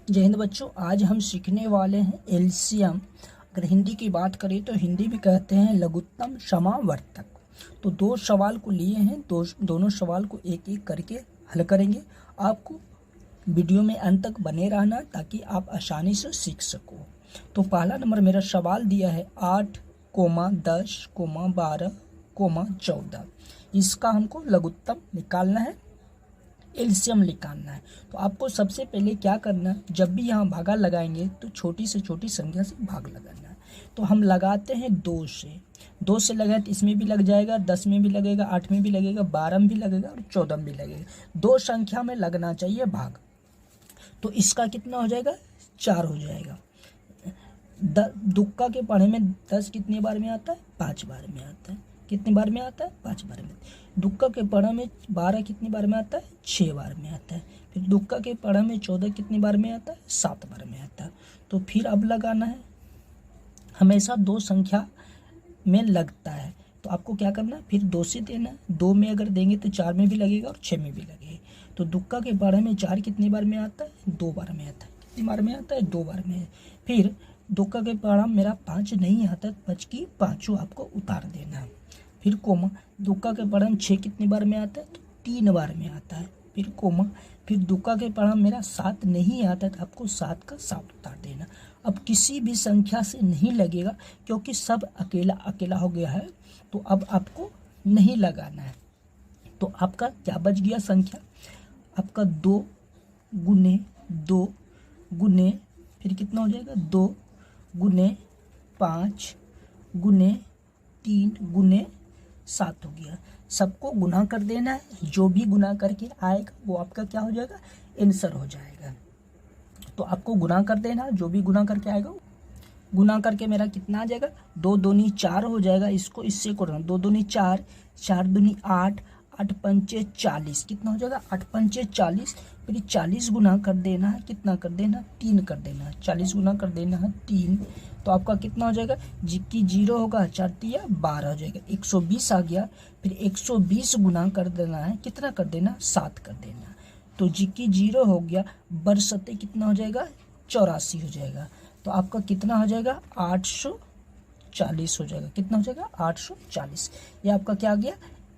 जय हिंद बच्चों, आज हम सीखने वाले हैं एलसीएम। अगर हिंदी की बात करें तो हिंदी भी कहते हैं लघुत्तम समावर्तक। तो दो सवाल को लिए हैं, दोनों सवाल को एक एक करके हल करेंगे। आपको वीडियो में अंत तक बने रहना ताकि आप आसानी से सीख सको। तो पहला नंबर मेरा सवाल दिया है 8, 10, 12, 14। इसका हमको लघुत्तम निकालना है, एलसीएम निकालना है। तो आपको सबसे पहले क्या करना है, जब भी यहाँ भागा लगाएंगे तो छोटी से छोटी संख्या से भाग लगाना है। तो हम लगाते हैं 2 से लगाए तो इसमें भी लग जाएगा, 10 में भी लगेगा, 8 में भी लगेगा, 12 में भी लगेगा और 14 में भी लगेगा। 2 संख्या में लगना चाहिए भाग। तो इसका कितना हो जाएगा, 4 हो जाएगा। दुक्का के पढ़े में 10 कितनी बार में आता है, 5 बार में आता है। कितनी बार में आता है, 5 बार में। दुक्का के पढ़ा में 12 कितनी बार में आता है, 6 बार में आता है। फिर दुक्का के पढ़ा में 14 कितनी बार में आता है, 7 बार में आता है। तो फिर अब लगाना है, हमेशा 2 संख्या में लगता है। तो आपको क्या करना है, फिर 2 से देना है। 2 में अगर देंगे तो 4 में भी लगेगा और 6 में भी लगेगा। तो दुक्का के पढ़ा में 4 कितनी बार में आता है, 2 बार में आता है। कितनी बार में आता है, 2 बार में। फिर दुक्का के पढ़ा मेरा 5 नहीं आता, 5 की 5 आपको उतार देना है। फिर कोमा, दुक्का के पढ़ा में 6 कितनी बार में आता है, तो 3 बार में आता है। फिर कोमा, फिर दुक्का के पढ़ा मेरा 7 नहीं आता है तो आपको 7 का 7 उतार देना। अब किसी भी संख्या से नहीं लगेगा क्योंकि सब अकेला अकेला हो गया है, तो अब आपको नहीं लगाना है। तो आपका क्या बच गया संख्या, आपका 2 गुने 2 गुने फिर कितना हो जाएगा, 2 गुने 5 गुने 3 गुने 7 हो गया। सबको गुना कर देना है, जो भी गुना करके आएगा वो आपका क्या हो जाएगा, आंसर हो जाएगा। तो आपको गुना कर देना, जो भी गुना करके आएगा गुना करके मेरा कितना आ जाएगा, 2 दूनी 4 हो जाएगा। इसको इससे करना, 2 दूनी 4, 4 दूनी 8, 8 पंचे 40। कितना हो जाएगा, 8 पंचे 40। फिर 40 गुना कर देना है, कितना कर देना, 3 कर देना है। 40 गुना कर देना है 3। तो आपका कितना हो जाएगा, जिक्की 0 होगा, 4 तिया 12 हो जाएगा, 120 आ गया। फिर 120 गुना कर देना है, कितना कर देना, 7 कर देना। तो जिक्की 0 हो गया, बरसते कितना हो जाएगा, 84 हो जाएगा। तो आपका कितना हो जाएगा, 840 हो जाएगा। कितना हो जाएगा, 840। ये आपका क्या आ गया,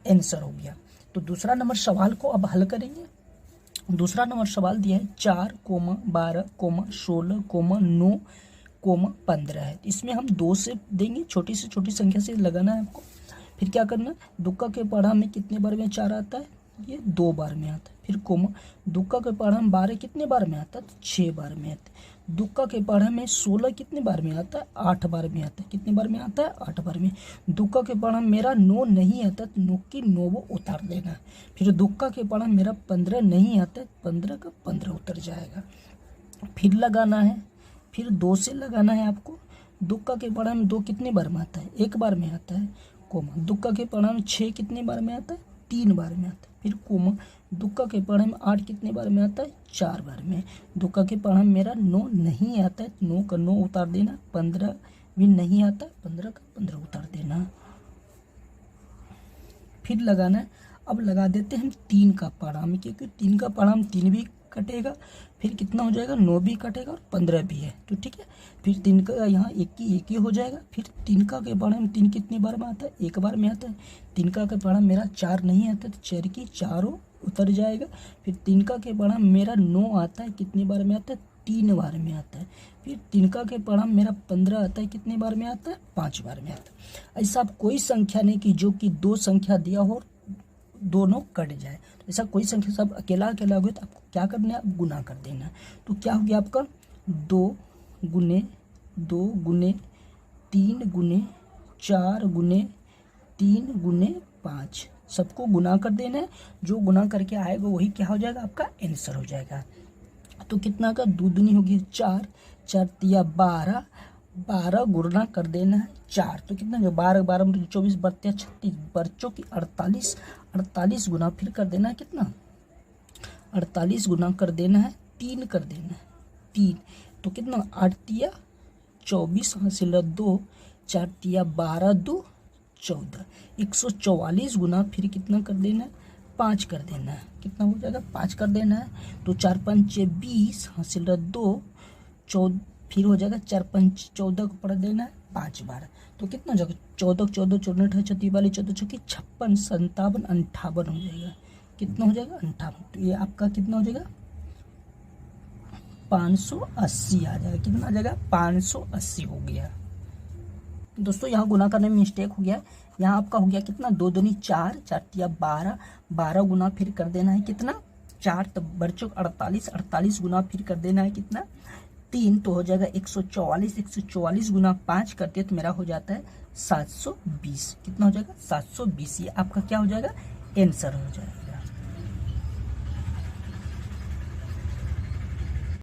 आंसर हो गया। तो दूसरा नंबर सवाल को अब हल करेंगे। दूसरा नंबर सवाल दिया है 4, 12, 16, 9, 15 है। इसमें हम 2 से देंगे, छोटी से छोटी संख्या से लगाना है आपको। फिर क्या करना है, दुक्का के पढ़ा में कितने बार में 4 आता है, ये 2 बार में आता है। फिर कोमा, दुक्का के पढ़ा में 12 कितने बार में आता है, तो 6 बार में आता है। दुक्का के पढ़ा में 16 कितने बार में आता है, 8 बार में आता है। कितने बार में आता है, 8 बार में। दुक्का के पढ़ा में मेरा 9 नहीं आता, तो 9 की 9 वो उतार देना है। फिर दुक्का के पढ़ा में मेरा 15 नहीं आता है, 15 का 15 उतर जाएगा। फिर लगाना है, फिर 2 से लगाना है आपको। दुक्का के पढ़ा में 2 कितने बार में आता है, 1 बार में आता है। कोमा, दुक्का के पढ़ा में 6 कितने बार में आता है, 3 बार में आता है। फिर कोमा, दुक्का के पढ़ा में 8 कितने बार में आता है, 4 बार में। दुक्का के पढ़ा में मेरा 9 नहीं आता है, 9 का 9 उतार देना। 15 भी नहीं आता, 15 का 15 उतार देना। फिर लगाना है, अब लगा देते हैं 3 का पढ़ा में, क्योंकि 3 का पढ़ा में 3 भी कटेगा। फिर कितना हो जाएगा, 9 भी कटेगा और 15 भी है, तो ठीक है। फिर 3 का यहाँ 1 ही हो जाएगा। फिर 3 का के पढ़ा में 3 कितनी बार में आता है, 1 बार में आता है। 3 का पढ़ा मेरा 4 नहीं आता, तो 4 की 4 उतर जाएगा। फिर 3 का के पढ़ा मेरा 9 आता है, कितनी बार में आता है, 3 बार में आता है। फिर 3 का के पढ़ा मेरा 15 आता है, कितने बार में आता है, 5 बार में आता है। ऐसा कोई संख्या नहीं कि जो कि 2 संख्या दिया हो दोनों कट जाए। ऐसा कोई संख्या, सब अकेला अकेला हो गया तो आपको क्या करना है, गुना कर देना है। तो क्या हो गया आपका, 2 गुने 2 गुने 3 गुने 4 गुने 3 गुने 5, सबको गुना कर देना है। जो गुना करके आएगा वही क्या हो जाएगा, आपका आंसर हो जाएगा। तो कितना का, 2 दूनी होगी 4, 4 तिया 12, 12 गुना कर देना है 4। तो कितना, जो 12 12 24 बरते 36, बच्चों की 48, 48 गुना फिर कर देना है कितना, 48 गुना कर देना है 3 कर देना है 3। तो कितना, 8 तिया 24 हासिल 2, 4 तिया 12 2 14, 144 गुना फिर कितना कर देना है 5 कर देना है। कितना हो जाएगा? 5 कर देना है। तो 4 5 20, हासिल रहा 2, 14, फिर हो जाएगा 4 5 14 को पढ़ देना है 5 बार। तो कितना हो जाएगा? 14 14 14 36 वाली 14 चौकी 56 57 58 हो जाएगा। कितना हो जाएगा? 58। तो ये आपका कितना हो जाएगा? 580 आ जाएगा। कितना आ जाएगा? 580 हो गया। दोस्तों यहाँ गुना करने में मिस्टेक हो गया। यहाँ आपका हो गया कितना? 2 दूनी 4, 4 तिया 12, 12 गुना फिर कर देना है कितना? 4, तब बच्चों 48, 48 गुना फिर कर देना है कितना? 3। तो हो जाएगा 144, 144 गुना 5 करते तो मेरा हो जाता है 720। कितना हो जाएगा? 720। ये आपका क्या हो जाएगा? आंसर हो जाएगा।